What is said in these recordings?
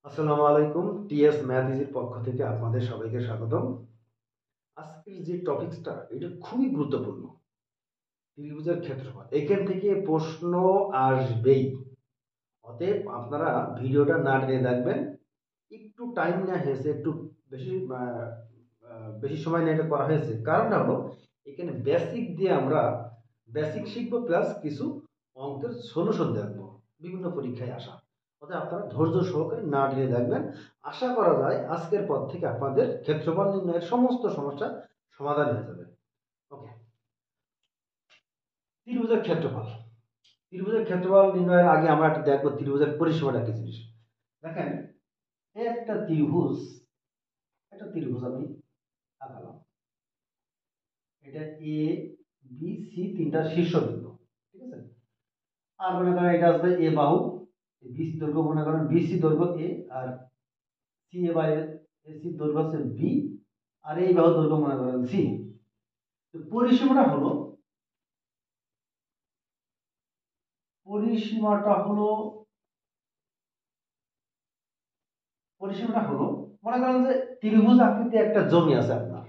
আসসালামু আলাইকুম। T S math ইজির পক্ষ থেকে আপনাদের সবাইকে স্বাগতম। আজকের যে টপিকসটা এটা খুবই গুরুত্বপূর্ণ। ত্রিভুজের ক্ষেত্রফল এখান থেকে প্রশ্ন আসবেই। অতএব আপনারা ভিডিওটা না টেনে দেখবেন। একটু টাইম নেওয়া হয়েছে, একটু বেশি বেশি সময় নিয়ে এটা করা হয়েছে। কারণটা হলো এখানে বেসিক দিয়ে আমরা বেসিক শিখবো, প্লাস কিছু অঙ্কের সলিউশন দেখবো বিভিন্ন পরীক্ষায় আসা। অতএব আপনারা ধৈর্য সহকারে না টেনে দেখবেন। আশা করা যায় আজকের পর থেকে আপনাদের ক্ষেত্রফল নির্ণয়ের সমস্ত সমস্যা সমাধান হয়ে যাবে। ওকে, ত্রিভুজের ক্ষেত্রফল। ত্রিভুজের ক্ষেত্রফল নির্ণয়ের আগে আমরা একটু দেখবো ত্রিভুজের পরিসীমাটা কি জিনিস। দেখেন, একটা ত্রিভুজ আমি আঁকালাম। এটা এ বি সি তিনটা শীর্ষবিন্দু, ঠিক আছে। আর মনে করেন এটা আসবে এ বাহু, বি সি দৈর্ঘ্য মনে করেন বিসি দৈর্ঘ্য এ, আর সি এ বা এসি দৈর্ঘ্য হচ্ছে বি, আর এই বাহু দৈর্ঘ্য মনে করেন সি। তো পরিসীমাটা হলো পরিসীমাটা হলো মনে করেন যে ত্রিভুজ আকৃতি একটা জমি আছে আপনার।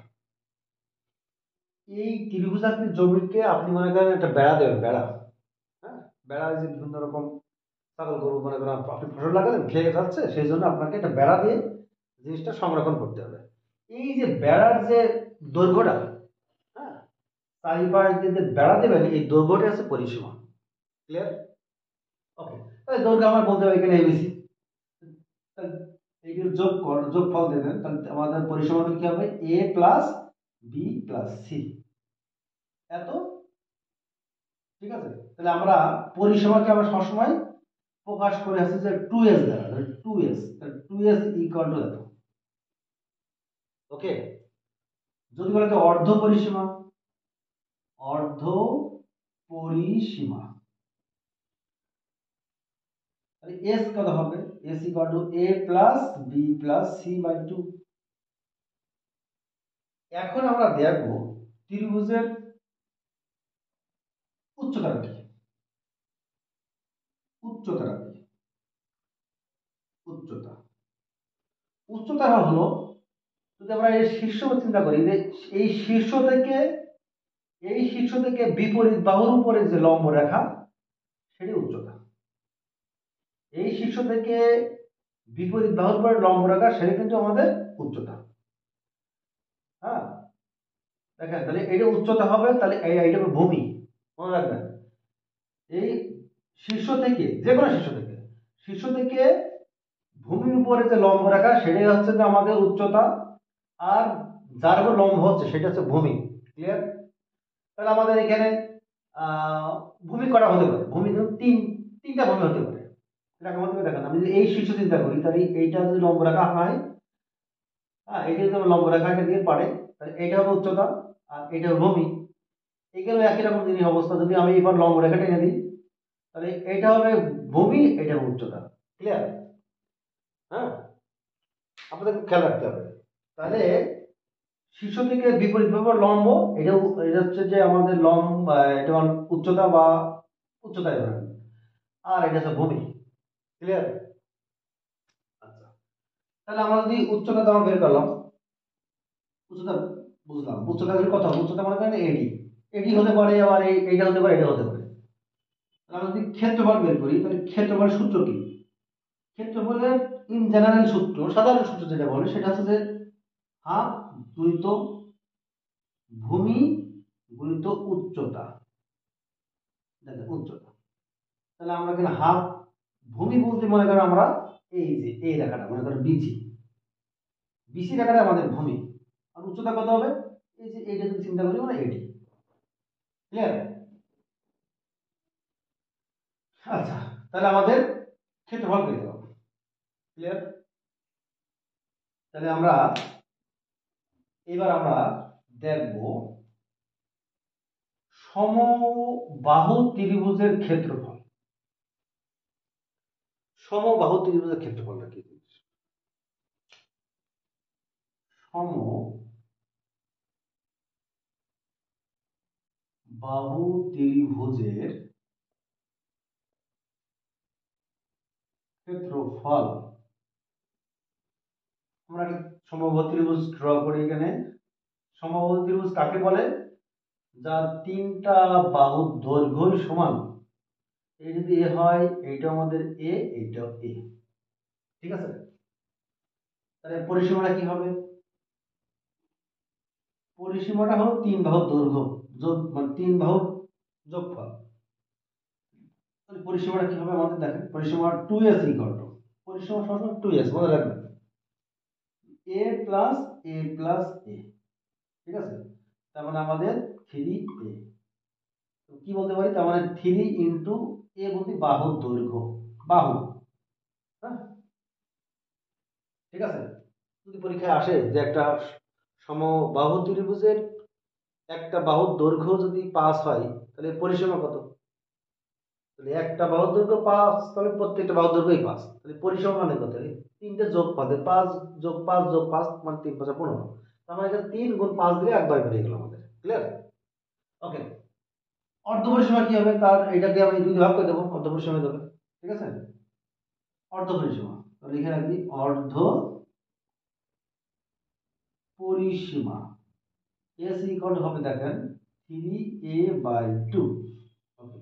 এই ত্রিভুজ আকৃতির জমিকে আপনি মনে করেন একটা বেড়া দেবেন, বেড়া। হ্যাঁ, বেড়া যে বিভিন্ন রকম ছাগল গরু মনে করেন আপনি ফসল লাগালেন, খেয়ে যাচ্ছে, সেই জন্য আপনাকে একটা বেড়া দিয়ে জিনিসটা সংরক্ষণ করতে হবে। এই যে বেড়ার যে দৈর্ঘ্যটা, হ্যাঁ, চারিপাশ দিয়ে যে বেড়া দেবেন, এই দৈর্ঘ্যটা আছে পরিসীমা। ক্লিয়ার? ওকে, তাহলে দৈর্ঘ্য আমার বলতে হবে এখানে এবিসি। এইগুলো যোগফল দেবেন, তাহলে আমাদের পরিসীমাটা কি হবে? এ প্লাস বি প্লাস সি, এত। ঠিক আছে, তাহলে আমরা পরিসীমাকে আমরা সবসময় প্রকাশ করে আসছি যে 2s দ্বারা। তাহলে 2s, তাহলে 2s ইকুয়াল টু এত। ওকে, যদি বলে যে অর্ধ পরিসীমা, অর্ধ পরিসীমা, তাহলে s কত হবে? s equal to a plus b plus c by 2। এখন আমরা দেখব ত্রিভুজের উচ্চতাটা কি। উচ্চতাটা কি? উচ্চতা উচ্চতা হলো, যদি আমরা এই শীর্ষ চিন্তা করি যে এই শীর্ষ থেকে বিপরীত বাহুর উপরে যে লম্ব রেখা, সেটি উচ্চতা। এই শীর্ষ থেকে বিপরীত বাহুর উপরে লম্ব রেখা, সেটা কিন্তু আমাদের উচ্চতা। হ্যাঁ, দেখেন, তাহলে এটা উচ্চতা হবে, তাহলে এইটা হবে ভূমি। মনে রাখবেন, এই শীর্ষ থেকে, যে কোনো শীর্ষ থেকে ভূমির উপরে যে লম্ব রেখা, সেটাই হচ্ছে যে আমাদের উচ্চতা। আর যার উপর লম্ব হচ্ছে সেটা হচ্ছে ভূমি। ক্লিয়ার? তাহলে আমাদের এখানে ভূমি কটা হতে পারে? ভূমি ধরুন তিনটা ভূমি হতে পারে। এরকম হতে পারে। দেখেন, আমি যদি এই শীর্ষ চিন্তা করি, তাহলে এইটা যদি লম্ব রেখা হয়, হ্যাঁ, এইটা যদি আমরা লম্ব রেখাটা দিয়ে পারে, তাহলে এইটা হবে উচ্চতা, আর এটা হবে ভূমি। এইগুলো একই রকম জিনিস অবস্থা। যদি আমি এবার লম্ব রেখা টেনে দিই, তাহলে এইটা হবে ভূমি, এটা হবে উচ্চতা। ক্লিয়ার? হ্যাঁ, আপনাদের খেয়াল রাখতে হবে। তাহলে শীর্ষ থেকে বিপরীত ভাবে লম্ব, এটা এটা হচ্ছে যে আমাদের লম্ব, এটা উচ্চতা বা উচ্চতায় ধরেন। আর এটা হচ্ছে ভূমি। ক্লিয়ার? আচ্ছা, তাহলে আমরা যদি উচ্চতা তো আমরা বের করলাম, উচ্চতা বুঝলাম। উচ্চতা কত হবে? উচ্চতা মনে করেন এডি। এডি হতে পারে, আবার এইটা হতে পারে, এটা হতে পারে। তাহলে আমরা যদি ক্ষেত্রফল বের করি, তাহলে ক্ষেত্রফল সূত্র কি? ক্ষেত্রফলের ইন জেনারেল সূত্র, সাধারণ সূত্র যেটা বলে, সেটা হচ্ছে যে হাফ গুণিত ভূমি গুণিত উচ্চতা। দেখেন, উচ্চতা, তাহলে আমরা এখানে হাফ ভূমি বলতে মনে করেন আমরা এই যে এই রেখাটা মনে করেন বিসি, বিসি রেখাটা আমাদের ভূমি। আর উচ্চতা কত হবে? এই যে এইটা যদি চিন্তা করি মানে এডি। ক্লিয়ার? আচ্ছা, তাহলে আমাদের ক্ষেত্রফল পেয়ে গেলাম। ক্লিয়ার? তাহলে এবার আমরা দেখব সমবাহু ত্রিভুজের ক্ষেত্রফল। সমবাহু ত্রিভুজের ক্ষেত্রফলটা কি জিনিস? সমবাহু ত্রিভুজের ক্ষেত্রফল আমরা একটা সমবাহু ত্রিভুজ ড্র করি। এখানে সমবাহু ত্রিভুজ কাকে বলে? যার তিনটা বাহুর দৈর্ঘ্য সমান। এই যদি এ হয়, এইটা আমাদের এ, এইটাও এ, ঠিক আছে? তাহলে পরিসীমাটা কি হবে? পরিসীমাটা হলো তিন বাহুর দৈর্ঘ্য যোগ, মানে তিন বাহুর যোগফল। তাহলে পরিসীমাটা কি হবে আমাদের? দেখেন, পরিসীমা 2s ইকুয়াল টু, পরিসীমা সবসময় 2s মনে রাখবেন, a plus a plus a, ঠিক আছে? তার মানে আমাদের 3a। কি বলতে পারি? তার মানে 3 ইন্টু a বলতে বাহুর দৈর্ঘ্য, বাহু, হ্যাঁ, ঠিক আছে? যদি পরীক্ষায় আসে যে একটা সমবাহু ত্রিভুজের একটা বাহুর দৈর্ঘ্য যদি 5 হয়, তাহলে পরিসীমা কত? তাহলে একটা বাহুর দৈর্ঘ্য 5, তাহলে প্রত্যেকটা বাহুর দৈর্ঘ্যই 5, তাহলে পরিসীমা মানে কত? তিনটে যোগ পাবে, 5 যোগ 5 যোগ 5 মানে 3 5 15। তার মানে এখানে 3 গুণ 5 দিলে একবার বেরিয়ে গেল আমাদের। ক্লিয়ার? ওকে। অর্ধপরিসীমা কি হবে? তার এটাকে আমি দুই ভাগ করে দেবো, অর্ধপরিসীমা দেবে, ঠিক আছে? অর্ধপরিসীমা তো লিখে রাখি, অর্ধ পরিসীমা এস ইকুয়াল হবে, দেখেন, 3a/2। ওকে,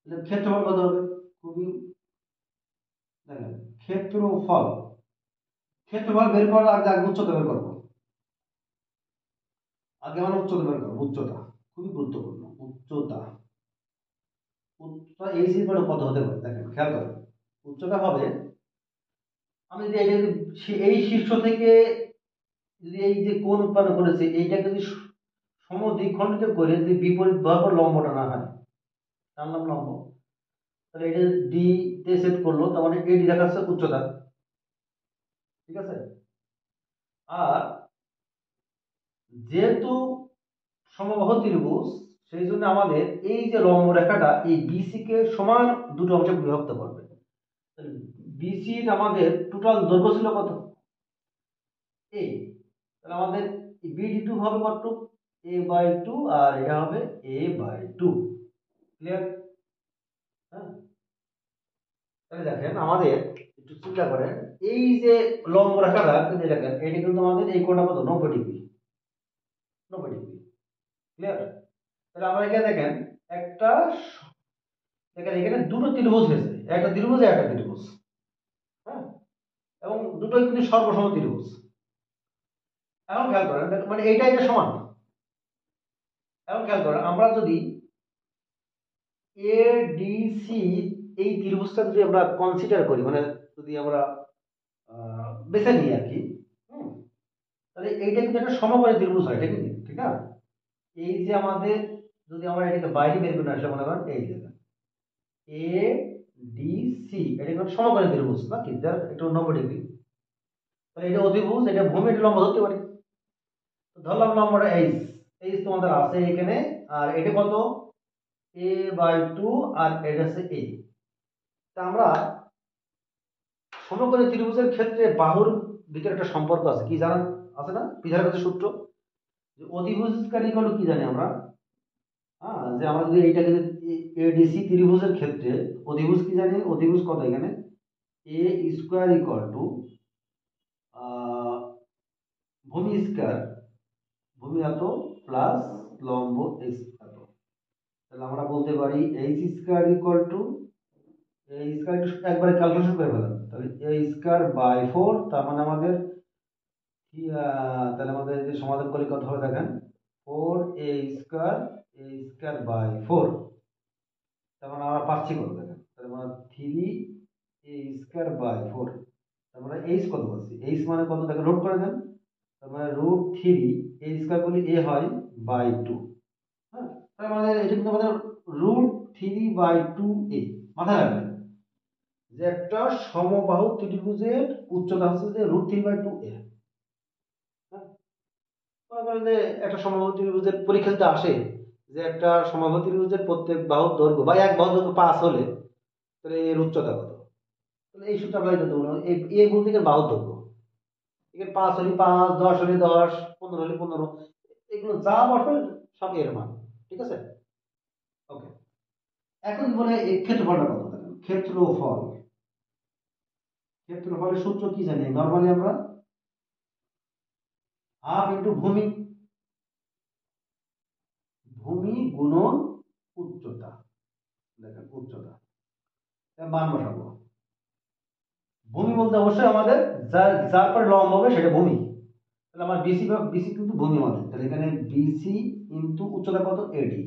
তাহলে ক্ষেত্রফল কত হবে? খুবই, দেখেন, ক্ষেত্রফল, ক্ষেত্রফল বের করার আগে আগে উচ্চতা বের করবো। আগে আমরা উচ্চতা বের করবো, উচ্চতা খুবই গুরুত্বপূর্ণ। উচ্চতা, উচ্চতা এই সিম্বল কত হতে পারে? দেখেন, খেয়াল করেন, উচ্চতা হবে, আমি যদি এটা এই শীর্ষ থেকে যদি এই যে কোণ উৎপন্ন করেছে এইটাকে যদি সমদ্বিখণ্ডিত করে যদি বিপরীত বরাবর লম্বটা না হয়, টানলাম লম্ব, তাহলে এটা ডি তে সেট করলো, তার মানে এডি দেখাচ্ছে উচ্চতা, ঠিক আছে? আর যেহেতু সমবাহু ত্রিভুজ, সেই জন্য আমাদের এই যে লম্ব রেখাটা এই বিসি কে সমান দুটো অংশে বিভক্ত করবে। বিসির আমাদের টোটাল দৈর্ঘ্য ছিল কত? এই, তাহলে আমাদের বিডি2 হবে কত? a/2, আর এটা হবে a/2। ক্লিয়ার? হ্যাঁ, তাহলে দেখেন আমাদের একটু চিন্তা করেন, এই যে লম্ব রেখাটা কিন্তু দেখেন, এটা কিন্তু আমাদের এই কোণটা কত? 90 ডিগ্রি, 90 ডিগ্রি। ক্লিয়ার? তাহলে আমরা এখানে দেখেন একটা, দেখেন এখানে দুটো ত্রিভুজ হয়েছে, একটা ত্রিভুজ একটা ত্রিভুজ, হ্যাঁ, এবং দুটোই কিন্তু সর্বসম ত্রিভুজ। এখন খেয়াল করেন, মানে এইটা এটা সমান। এখন খেয়াল করেন, আমরা যদি এডিসি এই ত্রিভুজটা যদি আমরা কনসিডার করি, মানে যদি আমরা বেছে নিই আর কি, তাহলে এইটা কিন্তু একটা সমকোণী ত্রিভুজ হয়, ঠিক না? এই যে আমাদের, যদি আমরা এটাকে বাইরে বের করে আসলে মনে করেন এই যে এ ডি সি, এটা কিন্তু সমকোণী ত্রিভুজ না কি? যার একটু 90 ডিগ্রি। তাহলে এটা অধিভুজ, এটা ভূমি, এটা লম্ব ধরতে পারি। তো ধরলাম লম্বটা এইচ, এইচ তোমাদের আছে এখানে, আর এটা কত? a/2, আর এটা হচ্ছে a। তা আমরা সমকোণী ত্রিভুজের ক্ষেত্রে বাহুর ভিতরে একটা সম্পর্ক আছে, কি জানেন? আছে না পিথাগোরাসের সূত্র? যে অধিভুজকারী হলো কি জানি আমরা, হ্যাঁ, যে আমরা যদি এইটাকে এডিসি ত্রিভুজের ক্ষেত্রে অধিভুজ কি জানি? অধিভুজ কত এখানে? এ স্কোয়ার ইকুয়াল টু ভূমি স্কোয়ার, ভূমি এত প্লাস লম্ব এস এত। তাহলে আমরা বলতে পারি এইচ স্কোয়ার ইকুয়াল টু, এই স্কোয়ার একবারে ক্যালকুলেশন করে ফেলেন, তাহলে এ স্কোয়ার বাই 4, তার মানে আমাদের কি, তাহলে আমাদের যে সমাধান করলে কত হবে দেখেন, 4a² তার মানে আমরা পাচ্ছি কত দেখেন, তার মানে 3a²/4। তার মানে এইচ কত পাচ্ছি? এইচ মানে কত দেখেন, রুট করে দেন, তার মানে √3 a² করলে a হয় /2। হ্যাঁ, তার মানে এটা কিন্তু আমাদের √3/2a। মাথায় রাখবেন যে একটা সমবাহু ত্রিভুজের উচ্চতা হচ্ছে যে √3/2a। মনে করেন যে একটা সমবাহু ত্রিভুজের পরীক্ষাতে আসে যে একটা সমবাহু ত্রিভুজের প্রত্যেক বাহুর দৈর্ঘ্য বা এক বাহুর দৈর্ঘ্য 5 হলে তাহলে এর উচ্চতা কত? তাহলে এই সূত্র অ্যাপ্লাই করতে পারবো। এ বলতে গেলে বাহুর দৈর্ঘ্য, এখানে 5 হলে 5, 10 হলে 10, 15 হলে 15, এগুলো যা বসবে সব এর মান, ঠিক আছে? ওকে, এখন বলে এই ক্ষেত্রফলটা কত দেখেন, ক্ষেত্রফলের সূত্র কি জানি নরমালি আমরা? হাফ ইন্টু ভূমি, ভূমি গুণন উচ্চতা। দেখেন উচ্চতা মান বসাবো। ভূমি বলতে অবশ্যই আমাদের যার পরে লম্ব হবে সেটা ভূমি। তাহলে আমার বিসি কিন্তু ভূমি আমাদের, তাহলে এখানে বিসি ইন্টু উচ্চতা কত এডি।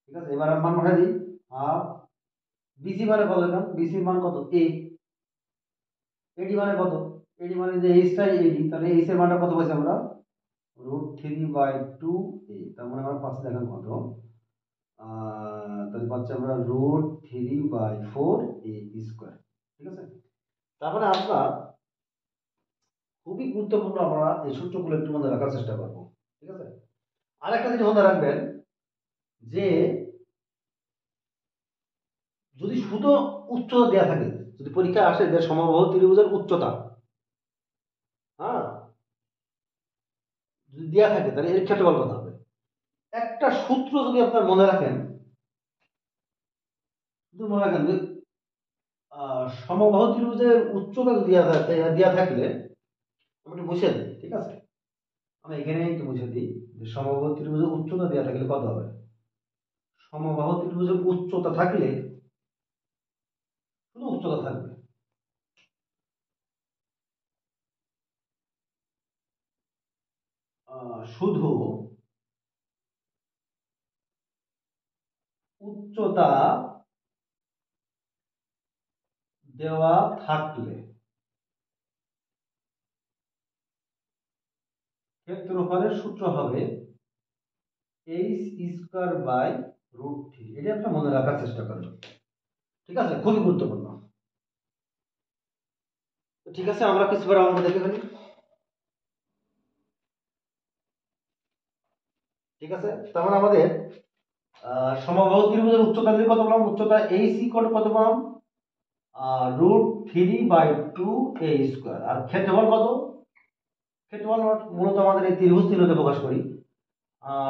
ঠিক আছে, এবার মান বসাই দিই। হাফ বিসি মানে কত, দেখেন বিসি মান কত এ, এডি মানে কত, এডি মানে যে এইচটাই এডি, তাহলে এইচ এর মানটা কত পাইছি আমরা √3/2 এ, তার মানে আমরা পাচ্ছি দেখেন কত, তাহলে পাচ্ছি আমরা √3/4 এ স্কয়ার। ঠিক আছে, তারপরে আমরা খুবই গুরুত্বপূর্ণ আমরা এই সূত্রগুলো একটু মনে রাখার চেষ্টা করব। ঠিক আছে, আরেকটা জিনিস মনে রাখবেন যে যদি শুধু উচ্চতা দেওয়া থাকে, যদি পরীক্ষায় আসে যে সমবাহু ত্রিভুজের উচ্চতা, হ্যাঁ যদি দেওয়া থাকে তাহলে এর ক্ষেত্রফল কত হবে। একটা সূত্র যদি আপনার মনে রাখেন, শুধু মনে রাখেন যে সমবাহু ত্রিভুজের উচ্চতা দেওয়া থাকলে আমি একটু মুছে দিই। ঠিক আছে, আমি এখানে একটু মুছে দিই যে সমবাহু ত্রিভুজের উচ্চতা দেওয়া থাকলে কত হবে। সমবাহু ত্রিভুজের উচ্চতা থাকলে শুধু উচ্চতা থাকবে, শুধু উচ্চতা দেওয়া থাকলে ক্ষেত্রফলের সূত্র হবে h²/√3। এটা একটা মনে রাখার চেষ্টা করবেন। ঠিক আছে, খুবই গুরুত্বপূর্ণ। ঠিক আছে, আমরা কিছুবার অঙ্ক দেখে ফেলি। ঠিক আছে, তার মানে আমাদের সমবাহু ত্রিভুজের উচ্চতা দিয়ে কত বললাম, উচ্চতা এইচ ইকুয়াল কত বললাম √3/2 এ স্কয়ার, আর ক্ষেত্রফল কত, ক্ষেত্রফল মূলত আমাদের এই ত্রিভুজ চিহ্নতে প্রকাশ করি,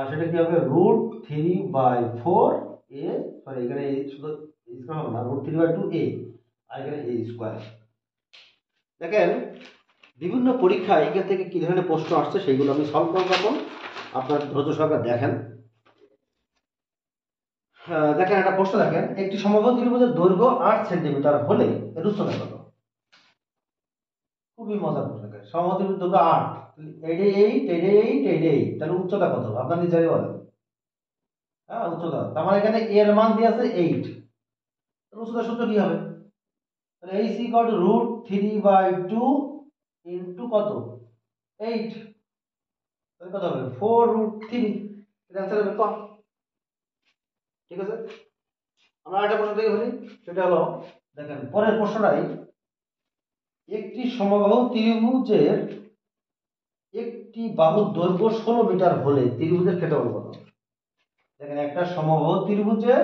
সেটা কি হবে √3/4 এ, সরি এখানে শুধু স্কয়ার হবে না, √3/2 এ, আর এখানে এ স্কয়ার। দেখেন বিভিন্ন পরীক্ষায় এখান থেকে কি ধরনের প্রশ্ন আসছে সেগুলো আমি সলভ করব এখন, আপনার ধৈর্য সহকারে দেখেন। দেখেন একটা প্রশ্ন, দেখেন একটি সমবাহু ত্রিভুজের দৈর্ঘ্য 8 সেন্টিমিটার হলে এর উচ্চতা কত। খুবই মজার প্রশ্ন। দেখেন সমবাহু ত্রিভুজের দৈর্ঘ্য 8, এইটা 8, এইটা 8, এইটা 8, তাহলে উচ্চতা কত আপনার নিজেই বলেন। হ্যাঁ উচ্চতা, তার মানে এখানে এর মান দিয়ে আছে 8, তাহলে উচ্চতার সূত্র কি হবে, তাহলে h ইকুয়াল টু √3/2 ইনটু কত 8, তাহলে কত হবে 4√3, এর অ্যান্সার হবে কত। ঠিক আছে, আমরা আরেকটা প্রশ্ন দেখে ফেলি, সেটা হলো দেখেন পরের প্রশ্নটাই, একটি সমবাহু ত্রিভুজের একটি বাহুর দৈর্ঘ্য 16 মিটার হলে ত্রিভুজের ক্ষেত্রফল কত। দেখেন একটা সমবাহু ত্রিভুজের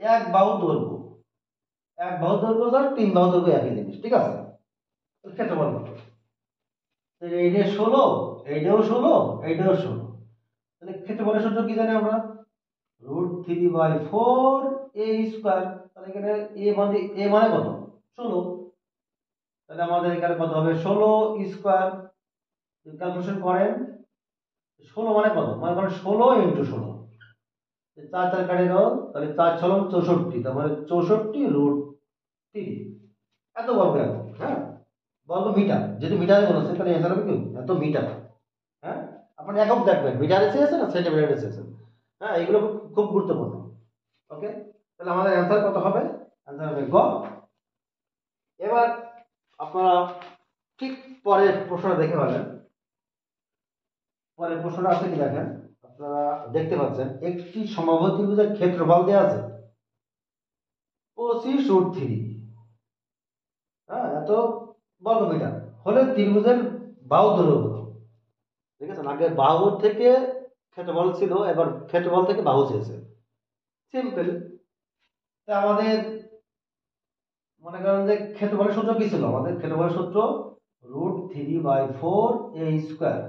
এক বাহু দৈর্ঘ্য, এক বাহু দৈর্ঘ্য আর তিন বাহু দৈর্ঘ্য একই জিনিস। ঠিক আছে, ক্ষেত্রফল কত, এইটা 16, এইটাও 16, এইটাও 16, তাহলে ক্ষেত্রফলের সূত্র কি জানি আমরা √3/4 এ স্কয়ার। তাহলে এখানে এ মানে কত 16, তাহলে আমাদের এখানে কত হবে 16 স্কয়ার। ক্যালকুলেশন করেন 16 মানে কত, মনে করেন 16 ইন্টু 16, 4 4 কাটে দাও, তাহলে 4 6 64, তার মানে 64√3, এত বর্গ একক। হ্যাঁ বর্গ মিটার, যেহেতু মিটারে বলেছে তাহলে অ্যান্সার হবে কি এত মিটার। হ্যাঁ আপনি একক দেখবেন মিটারে চেয়েছে না সেন্টিমিটারে চেয়েছেন। হ্যাঁ এগুলো খুব গুরুত্বপূর্ণ। ওকে, তাহলে আমাদের অ্যান্সার কত হবে, অ্যান্সার হবে গ। এবার আপনারা ঠিক পরের প্রশ্নটা দেখে ফেলেন। পরের প্রশ্নটা আছে কি দেখেন, আপনারা দেখতে পাচ্ছেন একটি সমবাহু ত্রিভুজের ক্ষেত্রফল দেওয়া আছে 25√3, হ্যাঁ এত বর্গমিটার হলে ত্রিভুজের বাহু দৈর্ঘ্য কত। ঠিক আছে, আগে বাহু থেকে ক্ষেত্রফল ছিল, এবার ক্ষেত্রফল থেকে বাহু চেয়েছে। সিম্পল, আমাদের মনে করেন যে ক্ষেত্রফলের সূত্র কি ছিল, আমাদের ক্ষেত্রফলের সূত্র √3/4 এ স্কয়ার।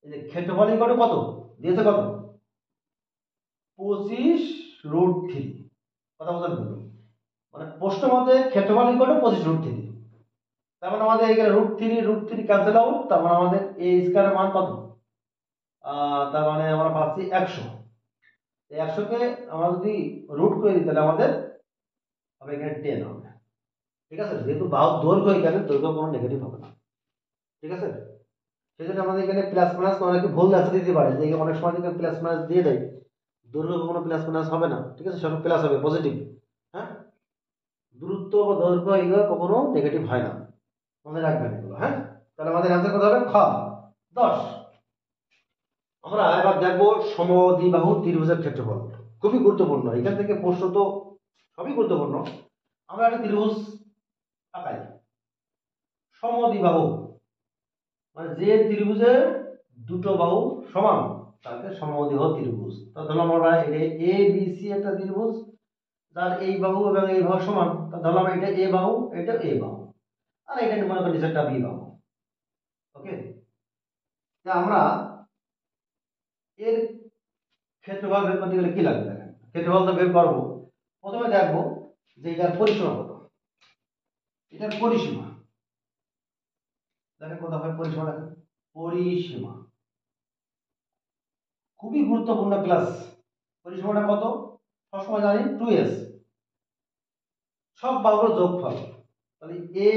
এই যে ক্ষেত্রফল ইকুয়াল টু কত দিয়েছে, কত 25√3, কথা বলছেন কিন্তু, মানে প্রশ্ন মতে ক্ষেত্রফল ইকুয়াল টু 25√3। তার মানে আমাদের এখানে √3 ক্যান্সেল আউট, তার মানে আমাদের এ স্কয়ারের মান কত, তার মানে আমরা পাচ্ছি 100। এই 100 কে আমরা যদি রুট করে দিই তাহলে আমাদের হবে এখানে 10 হবে। ঠিক আছে, যেহেতু বাহুর দৈর্ঘ্য, এখানে দৈর্ঘ্য কোনো নেগেটিভ হবে না। ঠিক আছে, সেই জন্য আমাদের এখানে প্লাস মাইনাস অনেকে ভুল দেখা দিতে পারে, যে অনেক সময় এখানে প্লাস মাইনাস দিয়ে দেয়, দৈর্ঘ্য কোনো প্লাস মাইনাস হবে না। ঠিক আছে, সব প্লাস হবে, পজিটিভ। হ্যাঁ, দূরত্ব বা দৈর্ঘ্য এগুলো কখনো নেগেটিভ হয় না, মনে রাখবেন এগুলো। হ্যাঁ, তাহলে আমাদের অ্যান্সার কত হবে, খ 10। আমরা এবার দেখবো সমদ্বিবাহু ত্রিভুজের ক্ষেত্রফল। খুবই গুরুত্বপূর্ণ, এখান থেকে প্রশ্ন তো সবই গুরুত্বপূর্ণ। আমরা একটা ত্রিভুজ আঁকাই, সমদ্বিবাহু মানে যে ত্রিভুজের দুটো বাহু সমান তাকে সমদ্বিবাহু ত্রিভুজ। তা ধরলাম আমরা এটা এ বি সি একটা ত্রিভুজ, যার এই বাহু এবং এই বাহু সমান। তা ধরলাম এটা এ বাহু, এটা এ বাহু, আর এটা মনে করি নিচেরটা বি বাহু। ওকে, তা আমরা এর ক্ষেত্রফল বের করতে গেলে কি লাগবে দেখেন, ক্ষেত্রফল তো বের করবো। প্রথমে দেখবো যে এটার পরিসীমা কত, এটার পরিসীমা দেখেন কত হয়, পরিসীমা দেখেন, পরিসীমা খুবই গুরুত্বপূর্ণ ক্লাস। পরিসীমাটা কত, সবসময় জানি 2s, সব বাহুর যোগফল। তাহলে a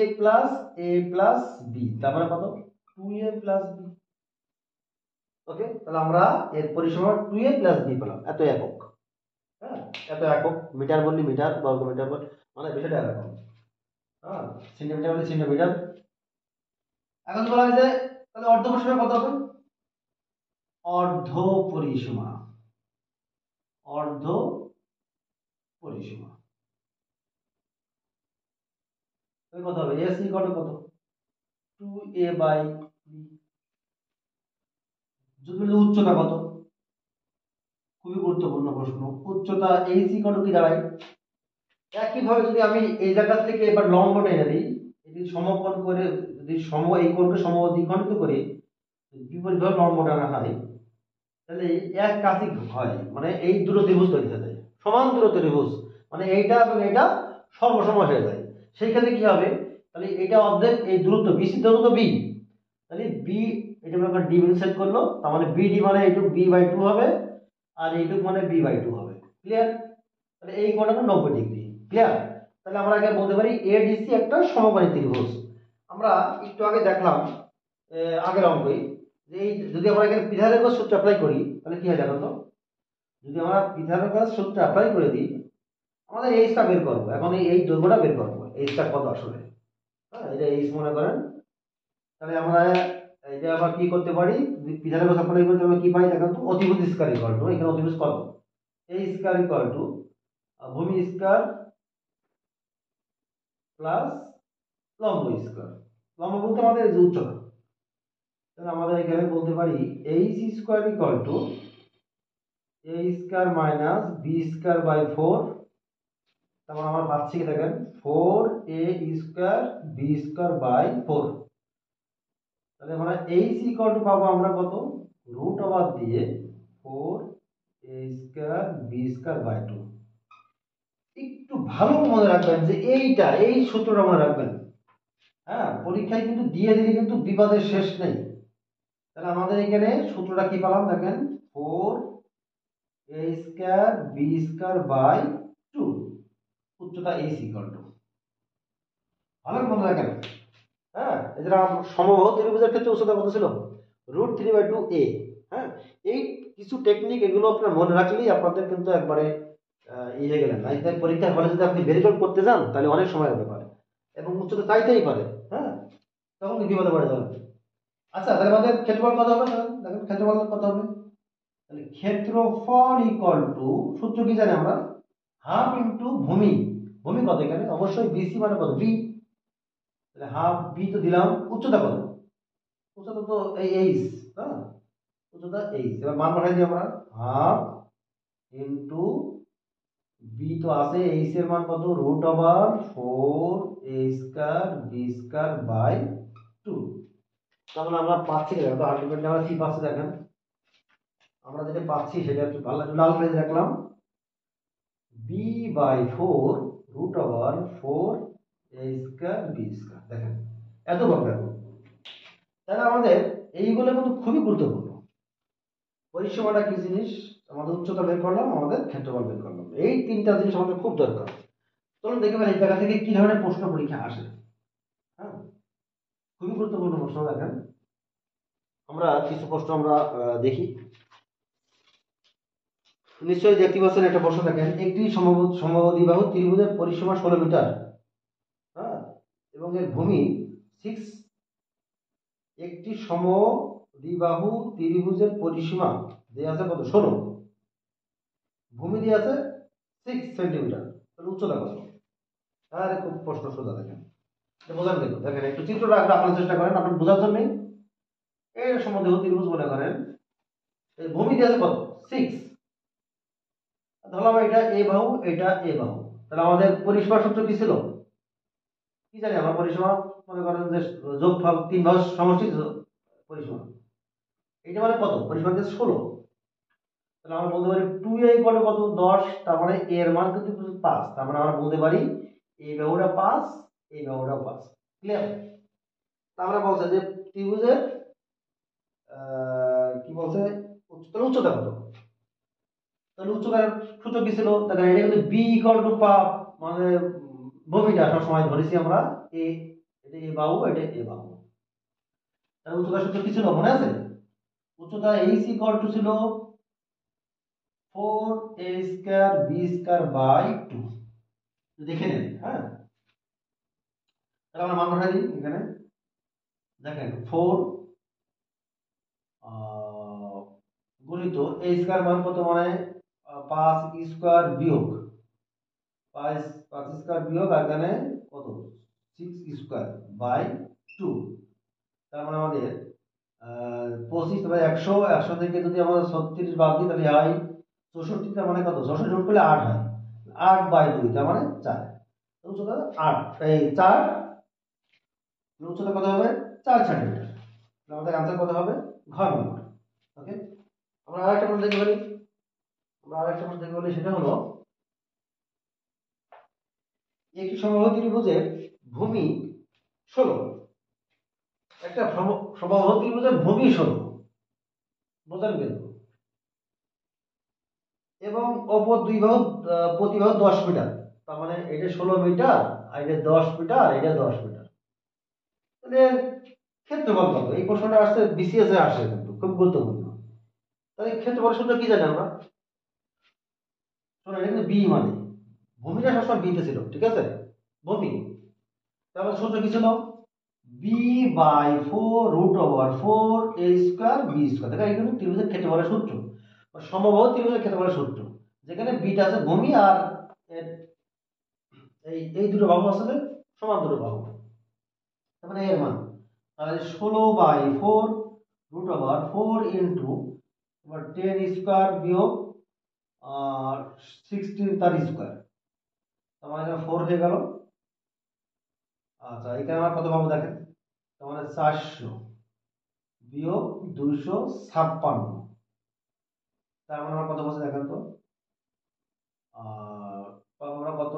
প্লাস বি, তার মানে কত, 2a প্লাস বি। ওকে, তাহলে আমরা এর পরিসীমা 2a প্লাস বি পেলাম, এত একক। হ্যাঁ, এত একক, মিটার বললি মিটার, বর্গ মিটার বল, মানে বিষয়টা এরকম। হ্যাঁ, সেন্টিমিটার বললি সেন্টিমিটার। এখন বলা হয়েছে তাহলে অর্ধ পরিসীমা কত হবে, অর্ধ পরিসীমা, অর্ধ পরিসীমা কত হবে, এস ইকুয়াল টু কত, 2a/b। যদি উচ্চতা কত, খুবই গুরুত্বপূর্ণ প্রশ্ন, উচ্চতা এইচ ইকুয়াল টু কি দাঁড়ায়। একইভাবে যদি আমি এই জায়গা থেকে এবার লম্ব টেনে দিই, এটি সমকোণ করে, যদি এই কোণকে সমদ্বিখণ্ডিত করে বিপরীতভাবে লম্ব টানা হয়, তাহলে এক কাজই হয়, মানে এই দুটো ত্রিভুজ তৈরি হয়ে যায়, সমান দুটো ত্রিভুজ, মানে এইটা এবং এটা সর্বসম হয়ে যায়। সেই ক্ষেত্রে কি হবে, তাহলে এটা অর্ধেক এই দূরত্ব বিসি দূরত্ব বি, তাহলে বি, এটা মনে করেন ডি বিন্দু সেট করলো, তার মানে বিডি মানে এইটুক b/2 হবে, আর এইটুক মানে b/2 হবে। ক্লিয়ার, তাহলে এই কোণটা 90 ডিগ্রি। ক্লিয়ার, তাহলে আমরা আগে বলতে পারি এডিসি একটা সমকোণী ত্রিভুজ। আমরা একটু আগে দেখলাম আগের অঙ্কে, যে এই যদি আমরা এখানে পিথাগোরাস সূত্র অ্যাপ্লাই করি তাহলে কি হয় দেখো তো, যদি আমরা পিথাগোরাস সূত্র অ্যাপ্লাই করে দিই, আমাদের এইচটা বের করবো। এখন এই দৈর্ঘ্যটা বের করবো, এইচটা কত আসলে। হ্যাঁ, এটা এইচ মনে করেন। তাহলে আমরা এটা আবার কি করতে পারি, পিথাগোরাস অ্যাপ্লাই করতে আমরা কি পাই দেখেন তো, অতিভুজ স্কয়ার ইকুয়াল টু, এখানে অতিভুজ কত, a স্কয়ার ইকুয়াল টু ভূমি স্কয়ার প্লাস লম্ব স্কয়ার। লম্ব বলতে আমাদের এই যে উচ্চতা, তাহলে আমাদের এখানে বলতে পারি h square equal to a square minus b square by 4। তারপর আমরা পাচ্ছি কি দেখেন, 4a square b square by 4। তাহলে আমরা h ইকুয়াল টু পাবো আমরা কত, রুট ওভার দিয়ে 4a square b square by 2। একটু ভালো মনে রাখবেন যে এইটা, এই সূত্রটা মনে রাখবেন। হ্যাঁ, পরীক্ষায় কিন্তু দিয়ে দিলে কিন্তু বিপদের শেষ নেই। তাহলে আমাদের এখানে সূত্রটা কি পেলাম দেখেন, 4a square b square by 2, উচ্চতা h ইকুয়াল টু, ভালো মনে রাখেন। হ্যাঁ, এছাড়া সমবাহু ত্রিভুজের ক্ষেত্রে উচ্চতা কত ছিল, √3/2a। হ্যাঁ, এই কিছু টেকনিক এগুলো আপনার মনে রাখলেই আপনাদের কিন্তু একবারে ইয়ে গেলেন না। তাই পরীক্ষার হলে যদি আপনি ভেরিফাই করতে যান তাহলে অনেক সময় হতে পারে, এবং উচ্চতা চাইতেই পারে। হ্যাঁ, তখন বিপদে পড়ে যাবেন। আচ্ছা, তাহলে আমাদের ক্ষেত্রফল কত হবে, দেখেন ক্ষেত্রফল কত হবে, তাহলে ক্ষেত্রফল ইকুয়াল টু, সূত্র কি জানি আমরা, হাফ ইন্টু ভূমি। ভূমি কত এখানে, অবশ্যই বিসি মানে কত, বি, তাহলে হাফ বি তো দিলাম। উচ্চতা কত, উচ্চতা তো এই এইচ, হ্যাঁ, উচ্চতা এইচ। এবার মান বসাই দিই আমরা, হাফ ইন্টু বি তো আছে, এইচ এর মান কত, √4a square B square by 2। তাহলে আমরা পাচ্ছি দেখো, আলটিমেটলি আমরা কি পাচ্ছি দেখেন, আমরা যেটা পাচ্ছি সেটা একটু ভালো লাল পেজে দেখলাম, b/4 √4a square B square. দেখেন এত বর্গাকার। তাহলে আমাদের এইগুলো কিন্তু খুবই গুরুত্বপূর্ণ। পরিসীমাটা কি জিনিস, আমাদের উচ্চতা বের করলাম, আমাদের ক্ষেত্রফল বের করলাম, এই তিনটা জিনিস আমাদের খুব দরকার। চলুন দেখে ফেলি এই জায়গা থেকে কি ধরনের প্রশ্ন পরীক্ষা আসে। হ্যাঁ, খুবই গুরুত্বপূর্ণ প্রশ্ন। দেখেন আমরা কিছু প্রশ্ন আমরা দেখি। নিশ্চয়ই দেখতে পাচ্ছেন একটা প্রশ্ন। দেখেন একটি সমবাহু ত্রিভুজের পরিসীমা 16 মিটার, হ্যাঁ, এবং এর ভূমি 6। একটি সমদ্বিবাহু ত্রিভুজের পরিসীমা দেয়া আছে কত? 16। ভূমি দেয়া আছে 6 সেন্টিমিটার। তাহলে উচ্চতা কত? আরে খুব প্রশ্ন সোজা। দেখেন বোঝার কিন্তু, দেখেন একটু চিত্রটা রাখার চেষ্টা করেন আপনার বোঝার জন্যই। এই সমদ্বিবাহু ত্রিভুজ মনে করেন, এই ভূমি দেয়া আছে কত? 6। ধরলাম এটা এ বাহু, এটা এ বাহু। তাহলে আমাদের পরিসীমা সূত্র কি ছিল? কি জানি আমরা পরিসীমা? মনে করেন যে যোগফল 3 বাহুর সমষ্টি পরিসীমা। এটা মানে কত? পরিসীমা হচ্ছে 16। তাহলে আমরা বলতে পারি 2a = কত? 10। তার মানে a এর মান কিন্তু 5। তার মানে আমরা বলতে পারি এই বাহুটা 5, এই বাহুটা 5। ক্লিয়ার? আমরা বলছে যে ত্রিভুজের কি বলছে, উচ্চতা কত? তাহলে উচ্চতার সূত্র কি ছিল? দেখেন এটা কিন্তু b = পা, মানে ভূমিটা সবসময় ধরেছি আমরা এ, এটা এ বাহু, এটা এ বাহু। তাহলে উচ্চতার সূত্র কি ছিল মনে আছে? উচ্চতা h ছিল 4a²b² 2। দেখে নেন। হ্যাঁ, তাহলে আমরা মান বসাই দিই এখানে। দেখেন 4 গুণিত a² মান কত? মানে 5 বিয়োগ 5 বিয়োগ আর এখানে কত? 6² 2। তার মানে আমাদের 25, তবে 100 থেকে যদি আমরা 36 বাদ দিই তাহলে হয় 64। তার মানে কত? 64 যোগ করলে 8 হয়। 8/2 তার মানে 4। উচ্চতা 8, এই 4। উচ্চতা কত হবে? 4 সেন্টিমিটার। আমাদের आंसर কত হবে? ঘ নম্বর। ওকে, আমরা আরেকটা প্রশ্ন দেখতে পারি। সেটা হলো একটি সমবাহু ত্রিভুজের ভূমি 16। একটা সমবাহু ত্রিভুজের ভূমি 16 বোঝান কিন্তু, এবং অপর দুই বাহু প্রতি বাহু 10 মিটার। তার মানে এটা 16 মিটার আর এটা 10 মিটার, এটা 10 মিটার। তাহলে ক্ষেত্রফল কত? এই প্রশ্নটা আসছে বিসিএস এ, আসে কিন্তু খুব গুরুত্বপূর্ণ। তাহলে ক্ষেত্রফল সূত্র কি জানি আমরা? শোনো, এটা কিন্তু বি, মানে ভূমিটা সবসময় বিতে ছিল, ঠিক আছে? ভূমি, তাহলে সূত্র কি ছিল? b/4√4a²b²। দেখো এখানে ত্রিভুজের ক্ষেত্রফলের সূত্র, সমবাহু ত্রিভুজের ক্ষেত্রফলের সূত্র, যেখানে বিটা আছে ভূমি আর এই এই দুটো বাহু আসলে সমান দুটো বাহু। তার মানে এর মান তাহলে 16/4√4 ইন্টু 10² বিয়োগ 16 তার স্কয়ার। তার মানে এখানে 4 হয়ে গেল। আচ্ছা, এখানে আমরা কত পাবো দেখেন। তার মানে 400 বিয়োগ 256। তার মানে আমরা কত বলছে দেখেন তো। পাবো আমরা কত?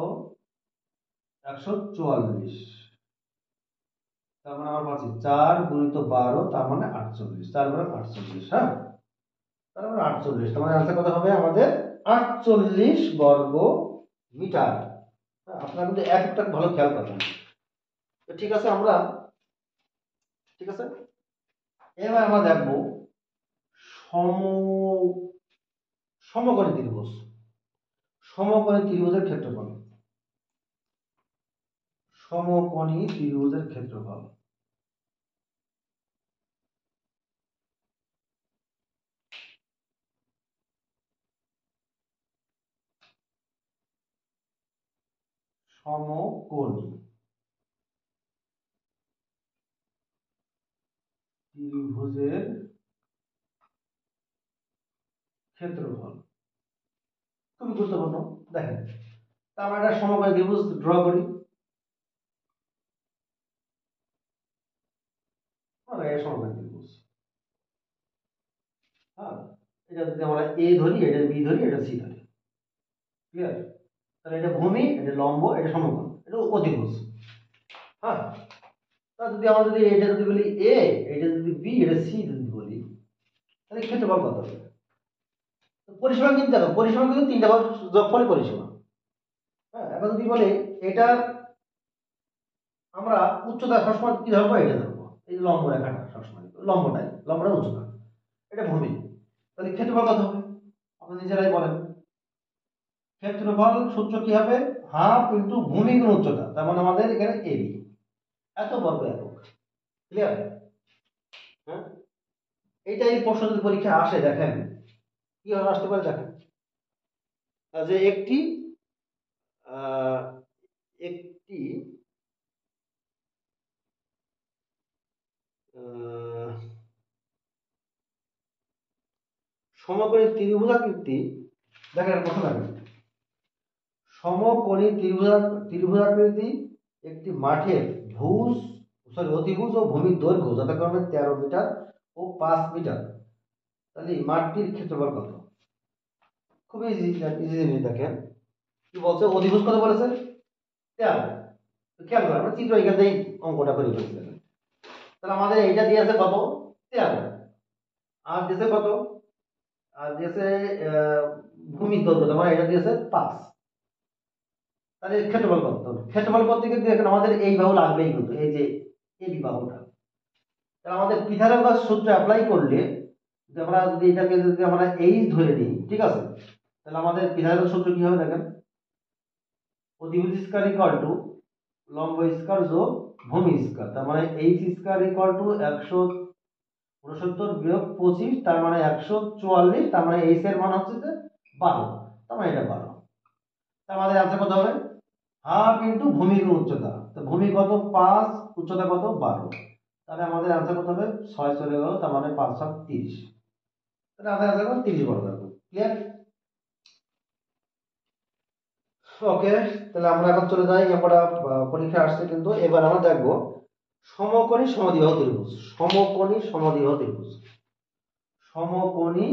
144। তার মানে আমরা পাচ্ছি 4 গুণিত 12, তার মানে 48। 4 মানে 48। হ্যাঁ, তার মানে 48। তার মানে आंसर কত হবে আমাদের? 48 বর্গ মিটার। আপনারা কিন্তু এক একটা ভালো খেয়াল করবেন। তো ঠিক আছে, ঠিক আছে, এবার আমরা দেখব সম সমকোণী ত্রিভুজ। সমকোণী ত্রিভুজের ক্ষেত্রফল। সমকোণী ত্রিভুজের ক্ষেত্রফল। সমকোণী ত্রিভুজের ক্ষেত্রফল খুবই গুরুত্বপূর্ণ। দেখেন, তা আমরা একটা সমকোণী ত্রিভুজ ড্র করি। সমকোণী ত্রিভুজ, হ্যাঁ, এটা যদি আমরা এ ধরি, এটা বি ধরি, এটা সি ধরি। ক্লিয়ার? তাহলে এটা ভূমি, এটা লম্ব, এটা সমকোণ, এটা অতিভুজ। হ্যাঁ, যদি আমরা যদি এটা যদি বলি এ, এটা যদি বি, এটা সি যদি বলি, তাহলে ক্ষেত্রফল কত হবে? পরিসীমা কিন্তু দেখো, পরিসীমা কিন্তু তিনটা ভাগ যোগফলের পরিসীমা। হ্যাঁ, এখন যদি বলে এটার আমরা উচ্চতা সবসময় কি ধরবো? এটা ধরবো, এই লম্ব রেখাটা সবসময় লম্বটা উচ্চতা, এটা ভূমি। তাহলে ক্ষেত্রফল কত হবে? আপনি নিজেরাই বলেন। ক্ষেত্রফল সূত্র কি হবে? হাফ ইন্টু ভূমি গুণ উচ্চতা, তার মানে আমাদের এখানে এবি, এত বর্গ একক। ক্লিয়ার? হ্যাঁ, এইটাই প্রশ্ন যদি পরীক্ষা আসে, দেখেন কিভাবে আসতে পারে। দেখেন যে একটি একটি সমকোণী ত্রিভুজাকৃতি, দেখেন প্রশ্ন দেখেন, সমকোণী ত্রিভুজাকৃতি একটি মাঠের অতিভুজ ও ভূমির দৈর্ঘ্য যথাক্রমে 13 মিটার ও 5 মিটার। তাহলে এই মাঠটির ক্ষেত্রফল কত? খুবই ইজি জিনিস। দেখেন কি বলছে, অধিভুজ কত বলেছে? 13। খেয়াল করেন, আমরা চিত্র এখান থেকেই অঙ্কটা করে ফেলছি। তাহলে আমাদের এইটা দিয়েছে কত? 13। আর দিয়েছে কত? আর দিয়েছে ভূমির দৈর্ঘ্য, মানে এটা দিয়েছে 5। তাহলে ক্ষেত্রফল কত? ক্ষেত্রফল করতে গিয়ে দেখেন আমাদের এই বাহু লাগবেই, কিন্তু এই যে এই বাহুটা, তাহলে আমাদের পিথাগোরাস সূত্র অ্যাপ্লাই করলে আমরা যদি এটাকে যদি আমরা এইচ ধরে নিই, ঠিক আছে, তাহলে আমাদের পিথাগোরাস সূত্র কি হবে? দেখেন অধিভুজ স্কয়ার ইকুয়াল টু লম্ব স্কয়ার যোগ ভূমি স্কয়ার, তার মানে এইচ স্কয়ার ইকুয়াল টু 169 বিয়োগ 25, তার মানে 144, তার মানে এইচ এর মান হচ্ছে 12, তার মানে এটা 12। তার আমাদের आंसर কত হবে? হাফ ইনটু ভূমি গুণ উচ্চতা। তো ভূমি কত? 5, উচ্চতা কত? 12। তাহলে আমাদের आंसर কত হবে? 6 চলে গেল, তার মানে 5 7 30। তাহলে আমাদের आंसर কত? 30 বর্গ। ক্লিয়ার? ওকে, তাহলে আমরা এখন চলে যাই, আমরা পরীক্ষা আসছে কিন্তু এবার আমরা দেখব সমকোণী সমদ্বিবাহু ত্রিভুজ। সমকোণী সমদ্বিবাহু ত্রিভুজ, সমকোণী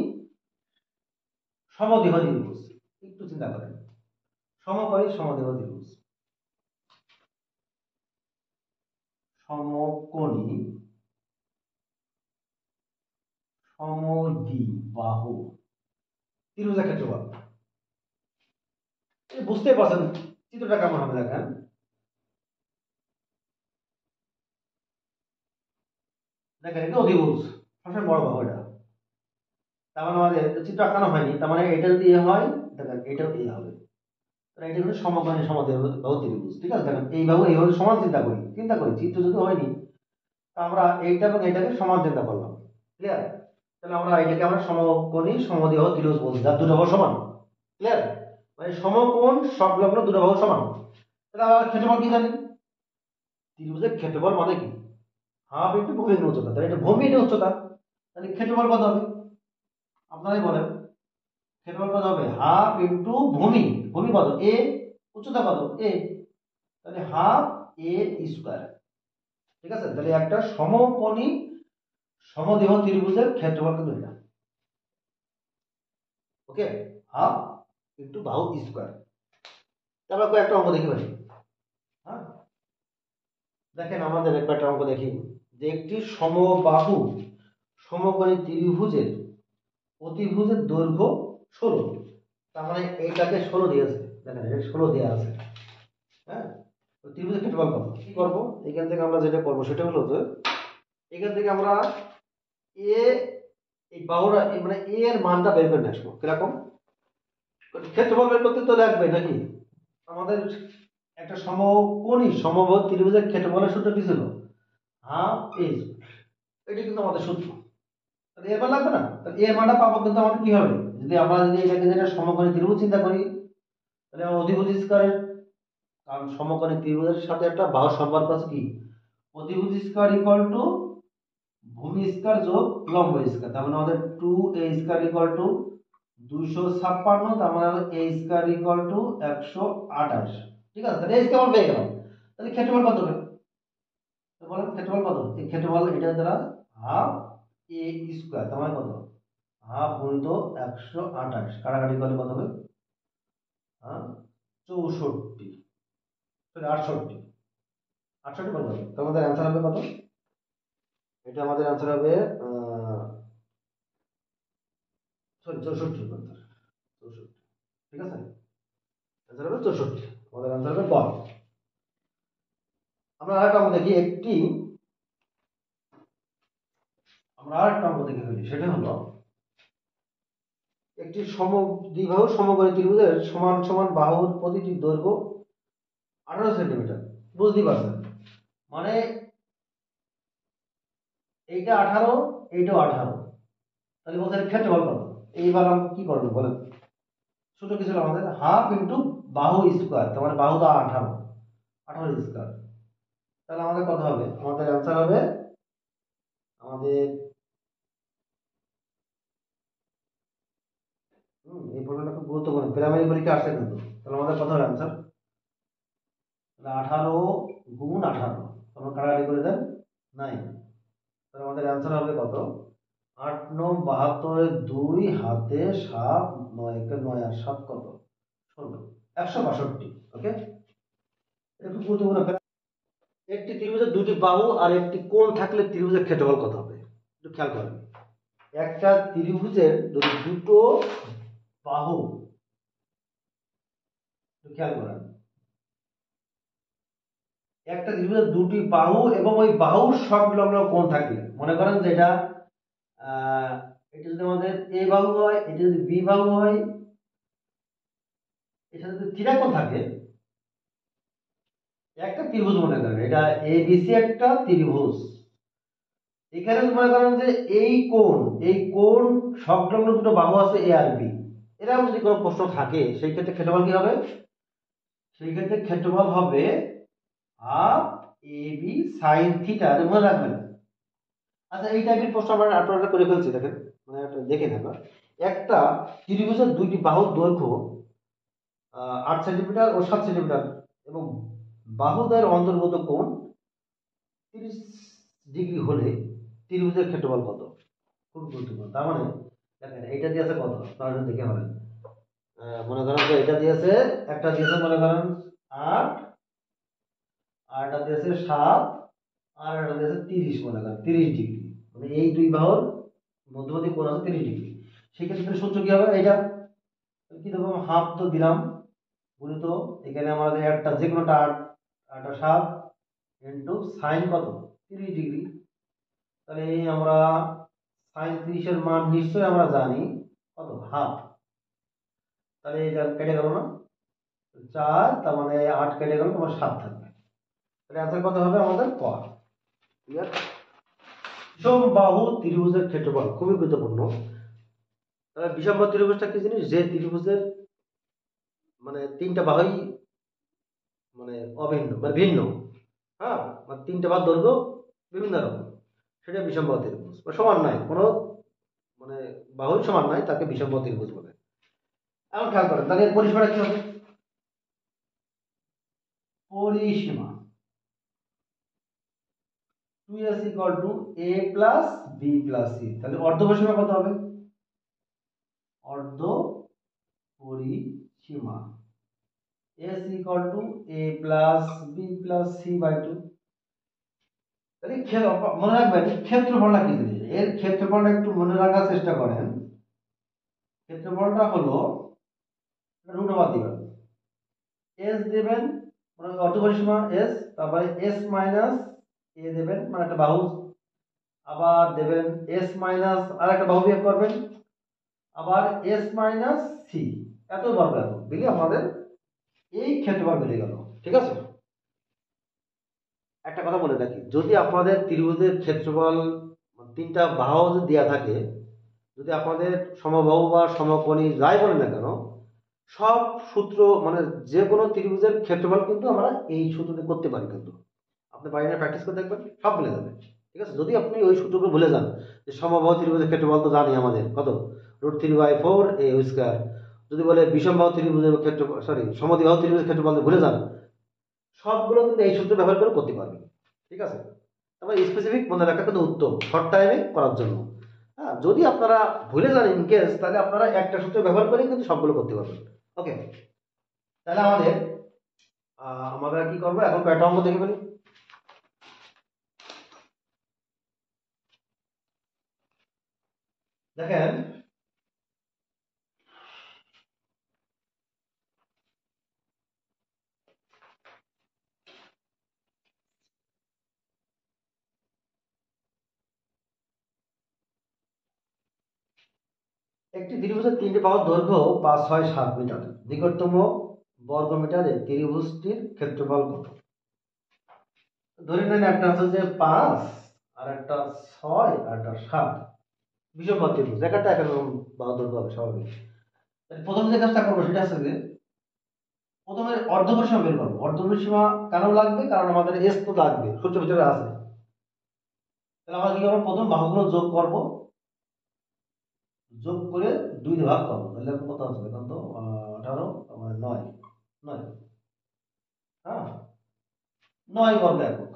সমদ্বিবাহু ত্রিভুজ, একটু চিন্তা করেন। সমকোণী সমদ্বিবাহু ত্রিভুজ, সমকোণী সমদ্বিবাহু ত্রিভুজের ক্ষেত্রফল বুঝতে পারছেন চিত্রটা কেমন হবে? দেখেন দেখেন, এটা অধিভুজ, সবসময় বড় বাহু এটা, তার মানে আমাদের চিত্র আঁকানো হয়নি, তার মানে এটা যদি এ হয়, দেখেন এটাও এ হবে, তাহলে এটা হলো সমকোণী সমদ্বিবাহু ত্রিভুজ। ঠিক আছে? দেখেন এই বাহু এইভাবে সমান চিন্তা করি চিত্র যদি হয়নি, তা আমরা এইটা এবং এটাকে সমান চিন্তা করলাম। ক্লিয়ার? তাহলে আমরা এটাকে আমরা সমকোণী সমদ্বিবাহু ত্রিভুজ বলছি, যার দুটো বাহু সমান। ক্লিয়ার? মানে সমকোণ সংলগ্ন দুটো বাহু সমান। তাহলে আমরা ক্ষেত্রফল কি জানি? ত্রিভুজের ক্ষেত্রফল মানে কি? হাফ ইন্টু ভূমির উচ্চতা। তাহলে এটা ভূমি, এটা উচ্চতা, তাহলে ক্ষেত্রফল কত হবে? আপনারাই বলেন, ক্ষেত্রফল কত হবে? হাফ ইন্টু ভূমি, ভূমি কত? এ, উচ্চতা কত? এ, তাহলে হাফ এ স্কয়ার। ঠিক আছে? তাহলে একটা সমকোণী সমদ্বিবাহু ত্রিভুজের ক্ষেত্রফল কিন্তু এটা। ওকে, হাফ ইন্টু বাহু স্কয়ার। তারপর কয়েকটা অঙ্ক দেখি ভাই। হ্যাঁ, দেখেন আমাদের একটা অঙ্ক দেখি, যে একটি সমবাহু সমকোণী ত্রিভুজের অতিভুজের দৈর্ঘ্য 16, তার মানে এইটাকে 16 দিয়েছে। দেখেন এটা 16 দেওয়া আছে। হ্যাঁ, তো ত্রিভুজের ক্ষেত্রফল কত? কি করব? এখান থেকে আমরা যেটা করব সেটা হলো যে এখান থেকে আমরা এ, এই বাহুটা মানে এ এর মানটা বের করে আসবো। কিরকম? ক্ষেত্রফল বের করতে তো লাগবে নাকি? আমাদের একটা সমকোণী সমবাহু ত্রিভুজের ক্ষেত্রফলের সূত্র কি ছিল? হাফ এ, এটা কিন্তু আমাদের সূত্র। তাহলে এর মান লাগবে না? তাহলে এর মানটা পাবো কিন্তু আমাদের কি হবে? যদি আমরা যদি এটাকে যেটা সমকোণী ত্রিভুজ চিন্তা করি, তাহলে অধিভুজ স্কয়ারের, কারণ সমকোণী ত্রিভুজের সাথে একটা বাহুর সম্পর্ক আছে কি? অধিভুজ স্কয়ার ইকুয়াল টু ভূমি স্কয়ার যোগ লম্ব স্কয়ার, তার মানে আমাদের 2a স্কয়ার ইকুয়াল টু 256, তার মানে a স্কয়ার ইকুয়াল টু 128। ঠিক আছে? তাহলে এই কেমন পেয়ে গেলাম। তাহলে ক্ষেত্রফল কত হবে? তো বলেন ক্ষেত্রফল কত? এই ক্ষেত্রফল এটা দ্বারা হাফ এ স্কয়ার, তার মানে কত? হাফ গুণিত 128, কাটাকাটি করলে কত হবে? হ্যাঁ, 64, সরি 68, 68 কত হবে? তার আমাদের অ্যান্সার হবে কত? এটা আমাদের অ্যান্সার হবে সরি 64 64, ঠিক আছে, অ্যান্সার হবে 64, আমাদের অ্যান্সার হবে গ। আমরা আরেকটা অঙ্ক দেখি, আমরা আরেকটা অঙ্ক দেখে ফেলি। সেটা হলো একটি দ্বিবাহু সমকোণী ত্রিভুজের সমান সমান বাহুর প্রতিটি দৈর্ঘ্য 18 সেন্টিমিটার। বুঝতেই পারছেন, মানে এইটা 18, এইটাও 18, তাহলে বলছেন ক্ষেত্রফল কত? এইবার আমরা কি করবো বলেন? ছোট কিছু না, আমাদের হাফ ইন্টু বাহু স্কোয়ার, তার মানে বাহু তো 18, 18 স্কোয়ার। তাহলে আমাদের কত হবে? আমাদের অ্যান্সার হবে, আমাদের এই প্রশ্নটা খুব গুরুত্বপূর্ণ, প্রাইমারি পরীক্ষা আসছে কিন্তু। তাহলে আমাদের কত হবে অ্যান্সার? 18 গুণ 18, তোমরা কাটাকাটি করে দেন 9। তাহলে আমাদের অ্যান্সার হবে কত? 8 9 72, 2 হাতে 7, 9 1 9 আর 7 কত? 16, 162। ওকে, এটা খুব গুরুত্বপূর্ণ। একটি ত্রিভুজের দুটি বাহু আর একটি কোণ থাকলে ত্রিভুজের ক্ষেত্রফল কত হবে? একটু খেয়াল করেন, একটা ত্রিভুজের যদি দুটো বাহু, একটু খেয়াল করেন, একটা ত্রিভুজের দুটি বাহু এবং ওই বাহুর সংলগ্ন কোণ থাকলে, মনে করেন যেটা এটা যদি আমাদের এ বাহু হয়, এটা যদি বি বাহু হয়, এটা যদি থিটা কোণ থাকে, একটা ত্রিভুজ মনে করেন এটা এবিসি একটা ত্রিভুজ। এখানে মনে করেন যে এই কোণ সংলগ্ন দুটো বাহু আছে এ আর বি, এরকম যদি কোনো প্রশ্ন থাকে, সেই ক্ষেত্রে ক্ষেত্রফল কি হবে? সেই ক্ষেত্রে ক্ষেত্রফল হবে half A B sine theta, মনে রাখবেন। আচ্ছা, এই টাইপের প্রশ্ন আপনারা করে ফেলছি, দেখেন, মানে একটা দেখে নেন। একটা ত্রিভুজের দুইটি বাহুর দৈর্ঘ্য 8 সেন্টিমিটার ও 7 সেন্টিমিটার এবং বাহুদ্বয়ের অন্তর্গত কোণ 30 ডিগ্রি হলে ত্রিভুজের ক্ষেত্রফল কত? খুব গুরুত্বপূর্ণ। তার মানে দেখেন, এটা দিয়েছে কত, তাহলে দেখে হলেন, মনে করেন যে এটা দিয়েছে, একটা দিয়েছে মনে করেন 8, আর এটা দিয়েছে 7, আর এটা দিয়েছে 30, মনে করেন 30 ডিগ্রি, মানে এই দুই বাহুর মধ্যবর্তী কোণ আছে 30 ডিগ্রি। সেক্ষেত্রে সূত্র কি হবে? এটা কি দেবো? হাফ তো দিলাম, গুণিত এখানে আমাদের একটা যে কোনোটা 8, 8 7 ইন্টু সাইন কত? 30 ডিগ্রি। তাহলে এই আমরা সাইন 30 এর মান নিশ্চয়ই আমরা জানি কত? হাফ। তাহলে এটা কেটে গেল না, 4, তার মানে 8 কেটে গেল, তোমার 7 থাকবে। তাহলে অ্যান্সার কত হবে আমাদের? ক। ক্লিয়ার? বিষমবাহু ত্রিভুজের ক্ষেত্রফল খুবই গুরুত্বপূর্ণ। তাহলে বিষমবাহু ত্রিভুজটা কি জিনিস? যে ত্রিভুজের মানে তিনটা বাহুই মানে অভিন্ন, মানে ভিন্ন, হ্যাঁ, মানে তিনটা বাহুর দৈর্ঘ্য বিভিন্ন রকম, সেটা বিষমবাহু ত্রিভুজ, বা সমান নয়, কোনো মানে বাহুই সমান নয়, তাকে বিষমবাহু ত্রিভুজ বলে। এখন খেয়াল করেন, তাহলে এর পরিসীমাটা কি হবে? পরিসীমা 2s equal to a plus b plus c, তাহলে অর্ধ পরিসীমা কত হবে? অর্ধ পরিসীমা s equal to a plus b plus c by 2। তাহলে মনে রাখবেন ক্ষেত্রফলটা কি জিনিস, এর ক্ষেত্রফলটা একটু মনে রাখার চেষ্টা করেন। ক্ষেত্রফলটা হলো রুট ওভার দিবেন, s দেবেন মানে অর্ধ পরিসীমা s, তারপরে s মাইনাস a দেবেন মানে একটা বাহু, আবার দেবেন s মাইনাস আর একটা বাহু বিয়োগ করবেন, আবার s মাইনাস c, এত বর্গ এত দিলে আমাদের এই ক্ষেত্রফল বেরিয়ে গেল। ঠিক আছে, একটা কথা বলে রাখি, যদি আপনাদের ত্রিভুজের ক্ষেত্রফল তিনটা বাহু যদি দেওয়া থাকে, যদি আপনাদের সমবাহু বা সমকোণী যাই বলেন না কেন, সব সূত্র মানে যে কোনো ত্রিভুজের ক্ষেত্রফল কিন্তু আমরা এই সূত্রতে করতে পারি, কিন্তু আপনি বাইরে প্র্যাকটিস করে দেখবেন, সব ভুলে যাবেন। ঠিক আছে, যদি আপনি ওই সূত্রগুলো ভুলে যান, যে সমবাহু ত্রিভুজের ক্ষেত্রফল তো জানি আমাদের কত, √3/4 a স্কয়ার, যদি বলে বিষমবাহু ত্রিভুজের ক্ষেত্রফল, সরি সমদ্বিবাহু ত্রিভুজের ক্ষেত্রফল ভুলে যান, সবগুলো কিন্তু এই সূত্র ব্যবহার করে করতে পারবেন। ঠিক আছে, তবে স্পেসিফিক মনে রাখা কিন্তু উত্তম শর্ট টাইমে করার জন্য। হ্যাঁ, যদি আপনারা ভুলে যান ইন কেস, তাহলে আপনারা একটা সূত্র ব্যবহার করে কিন্তু সবগুলো করতে পারবেন। ওকে, তাহলে আমরা কি করবো এখন? কয়টা অঙ্ক দেখে ফেলি। দেখেন একটি ত্রিভুজের 3টে বাহুর দৈর্ঘ্য 5, 6, 7 মিটার। নিকটতম বর্গমিটারে ত্রিভুজটির ক্ষেত্রফল কত? ধরে নেন একটা আছে যে 5, আর একটা 6, আর একটা 7, বিষমবাহু ত্রিভুজ, একটা এরকম বাহুর দৈর্ঘ্য হবে স্বাভাবিক। প্রথমে যে কাজটা করবো সেটা হচ্ছে যে প্রথমে অর্ধপরিসীমা বের করবো। অর্ধপরিসীমা কেন লাগবে? কারণ আমাদের এস তো লাগবে, সূত্র ভিতরে আছে। তাহলে আমরা কি করবো? প্রথম বাহুগুলো যোগ করব, যোগ করে 2 দিয়ে ভাগ করবো। তাহলে কত আসবে? এখন তো 18 মানে 9, 9, হ্যাঁ 9 বর্গ একক।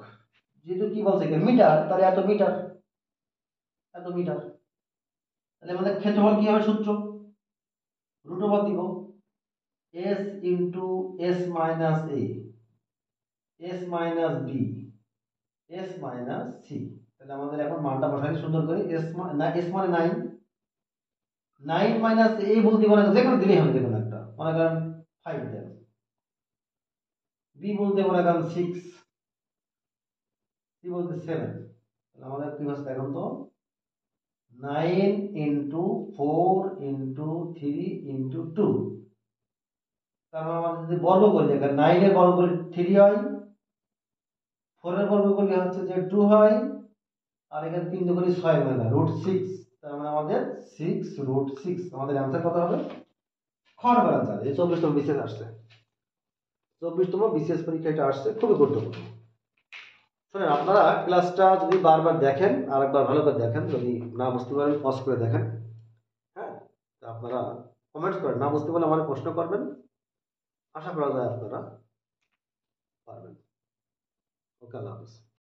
যেহেতু কি বলছে এখানে মিটার, তাহলে এত মিটার, এত মিটার। তাহলে আমাদের ক্ষেত্রফল কি হবে? সূত্র রুট ওভার দিব S into S minus A, S minus B, S minus C. তাহলে আমাদের এখন মানটা বসাই সুন্দর করে। এস মানে 9, 9 মাইনাস এ বলতে মনে করেন যে কোনো দিলেই হবে, যে কোনো একটা মনে করেন 5 দেন। বি বলতে মনে করেন 6, সি বলতে 7। তাহলে আমাদের কি হচ্ছে এখন তো 9 ইন্টু 4 ইন্টু 3 ইন্টু 2। তার মানে আমাদের যদি বর্গ করি, দেখেন 9 এর বর্গ করলে 3 হয়, 4 এর বর্গ করলে হচ্ছে যে 2 হয়, আর এখানে 3 দুগুণে 6 মানে √6। তার মানে আমাদের 6 √6। আমাদের অ্যান্সার কত হবে? খ নম্বর অ্যান্সার। এই 24তম বিসিএস আসছে, 24তম বিসিএস পরীক্ষা এটা আসছে, খুবই গুরুত্বপূর্ণ। শুনেন, আপনারা ক্লাসটা যদি বারবার দেখেন, আরেকবার ভালো করে দেখেন, যদি না বুঝতে পারেন পজ করে দেখেন, হ্যাঁ। তা আপনারা কমেন্টস করেন, না বুঝতে পারলে আমার প্রশ্ন করবেন, আশা করা যায় আপনারা পারবেন। ওকে, আল্লাহ হাফেজ।